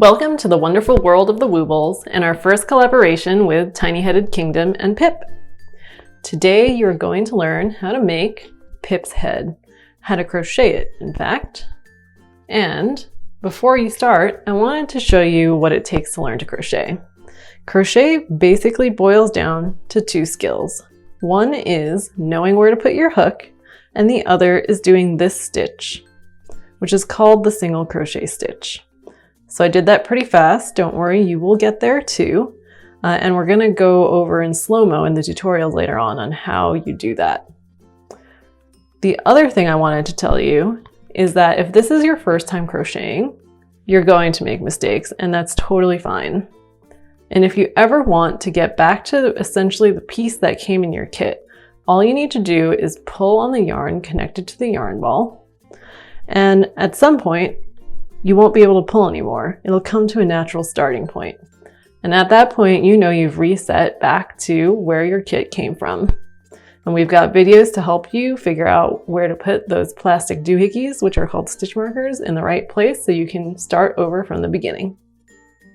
Welcome to the wonderful world of the Woobles and our first collaboration with Tiny Headed Kingdom and Pip. Today you're going to learn how to make Pip's head, how to crochet it in fact. And before you start, I wanted to show you what it takes to learn to crochet. Crochet basically boils down to two skills. One is knowing where to put your hook, and the other is doing this stitch, which is called the single crochet stitch. So I did that pretty fast. Don't worry, you will get there too. And we're gonna go over in slow-mo in the tutorials later on how you do that. The other thing I wanted to tell you is that if this is your first time crocheting, you're going to make mistakes, and that's totally fine. And if you ever want to get back to essentially the piece that came in your kit, all you need to do is pull on the yarn connected to the yarn ball. And at some point, you won't be able to pull anymore. It'll come to a natural starting point. And at that point, you know you've reset back to where your kit came from. And we've got videos to help you figure out where to put those plastic doohickeys, which are called stitch markers, in the right place so you can start over from the beginning.